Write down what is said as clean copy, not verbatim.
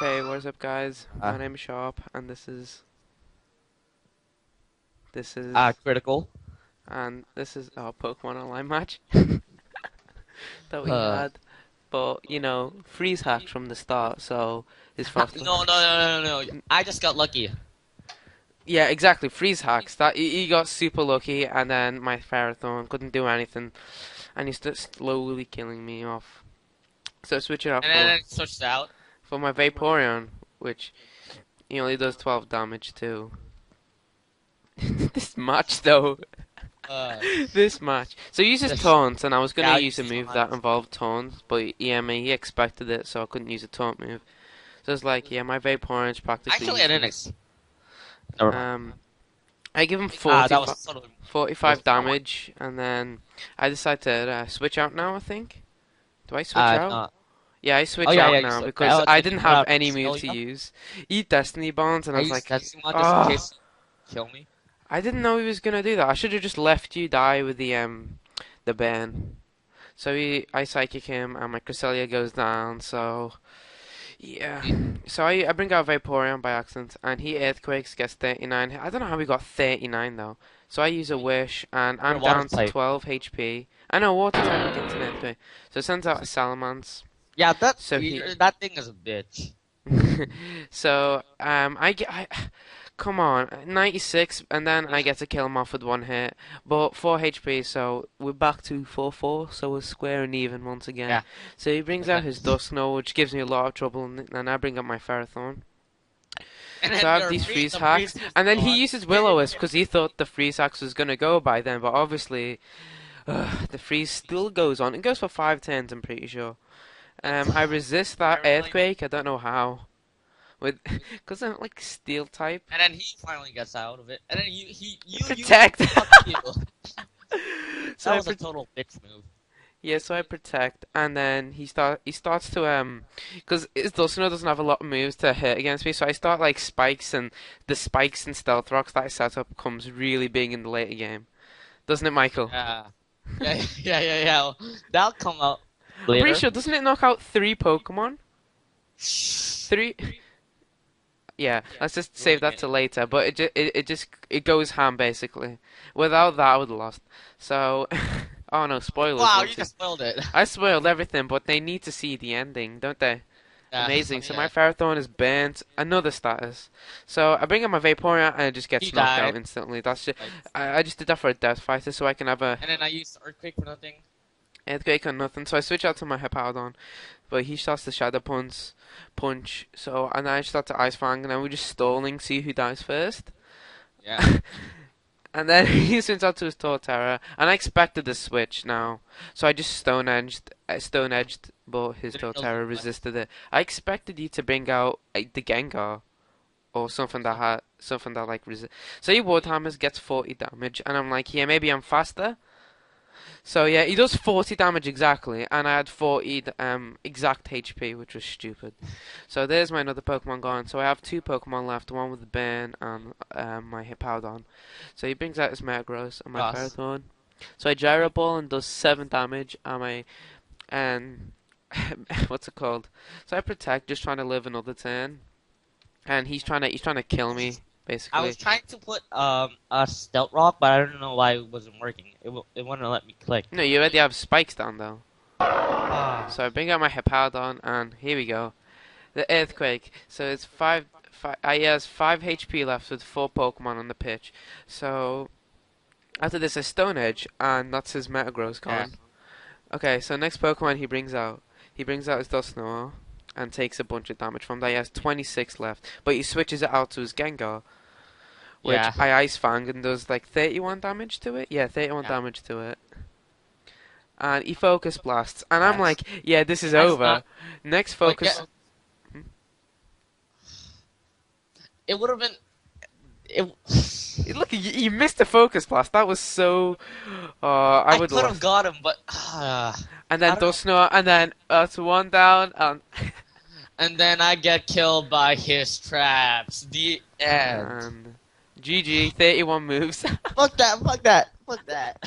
Okay, what's up, guys? My name is Sharp, and Critical. this is our Pokemon Online match that we Uh, had. But you know, freeze hacked from the start, so his frost. no. I just got lucky. Yeah, exactly. Freeze hacks. That he got super lucky, and then my Ferrothorn couldn't do anything, and he's just slowly killing me off. So switch it out And then it switched out. for my Vaporeon, which he only does 12 damage too. This match though. Uh, This match. So he uses This- taunts, and I was gonna yeah, use a move that involved taunts, but he expected it, so I couldn't use a taunt move. So it's like, yeah, my Vaporeon's practically actually, I didn't. useless. Never mind. I give him That was totally. 45 damage, and then I decide to switch out now, I think. Do I switch out? No. Yeah, I switch Oh, yeah, out yeah, now so because that I was didn't it, have out any for move to Celia? use. Eat Destiny Bonds, and I was like, That's one just "Ah." in case you kill me. I didn't know he was gonna do that. I should have just left you die with the ban. So I psychic him, and my Cresselia goes down. So yeah. So I bring out Vaporeon by accident, and he earthquakes, gets 39. I don't know how he got 39 though. So I use a wish, and I'm You're water down to type. 12 HP. I know water type gets an earthquake. So it sends out a Salamence. Yeah, So he that thing is a bitch. so come on, 96, and then I get to kill him off with one hit, but 4 HP, so we're back to 4-4, so we're square and even once again. Yeah. So he brings out his Dusknoir, which gives me a lot of trouble, and I bring up my Ferrothorn. And So I have these freeze hacks, and then he uses Will-O-Wisp because he thought the freeze hacks was gonna go by then, but obviously the freeze still goes on. It goes for 5 turns, I'm pretty sure. I resist that earthquake. I don't know how. Because I'm like steel type. And then he finally gets out of it. And then you Protect. fuck you. So That I was a total bitch move. yeah, so I protect, and then he starts to because his Dulcinea doesn't have a lot of moves to hit against me, so I start like spikes, and the spikes and stealth rocks that I set up comes really big in the later game, doesn't it, Michael? Yeah. That'll come out I'm later. pretty sure, doesn't it knock out 3 Pokemon? 3. Yeah, let's just save that to later. But it goes ham basically. Without that, I would have lost. So, oh no, spoilers. Wow, you just spoiled it. I spoiled everything, but they need to see the ending, don't they? Yeah, Amazing. So yeah. my Ferrothorn is burnt. Another status. So I bring up my Vaporeon and it just gets He knocked died. out instantly. That's just. I just did that for a Death Fighter, so I can have a And then I used Earthquake for nothing. Earthquake or nothing. So I switch out to my Hippowdon, but he starts to Shadow Punch. So and I start to Ice Fang, and then we're just stalling, see who dies first. Yeah. And then he swings out to his Torterra, and I expected the switch now, so I just Stone Edged, but his Didn't know Torterra what. resisted it. I expected you to bring out the Gengar, or something that like resist. So he Warhammers, gets 40 damage, and I'm like, yeah, maybe I'm faster. So yeah, he does 40 damage exactly, and I had 40 exact HP, which was stupid. So there's my another Pokemon gone. So I have 2 Pokemon left, one with the burn and my Hippowdon. So he brings out his Metagross and my Yes. Ferrothorn. So I Gyro Ball and does 7 damage, and what's it called? So I protect, just trying to live another turn, and he's trying to kill me I basically. was trying to put a Stealth Rock, but I don't know why it wasn't working. It wouldn't let me click. No, you already have spikes down though. Ah. So I bring out my Hippowdon, and here we go. The Earthquake. So it's 5. He has 5 HP left with 4 Pokemon on the pitch. So after this, a Stone Edge, and that's his Metagross gone. Okay, so next Pokemon he brings out his Dusknoir, and takes a bunch of damage from that. He has 26 left, but he switches it out to his Gengar, which Yeah. I Ice Fang and does like 31 damage to it. Yeah, 31 Yeah. damage to it. And he Focus Blasts, and I'm Yes. like, yeah, this is That's over. not- Next Focus. It would have been. Look, you missed a Focus Blast. That was so. I would could have love. got him, but. And then I don't Dusknoir, and then that's 1 down, and And then I get killed by his traps. The end. and GG, 31 moves. Fuck that.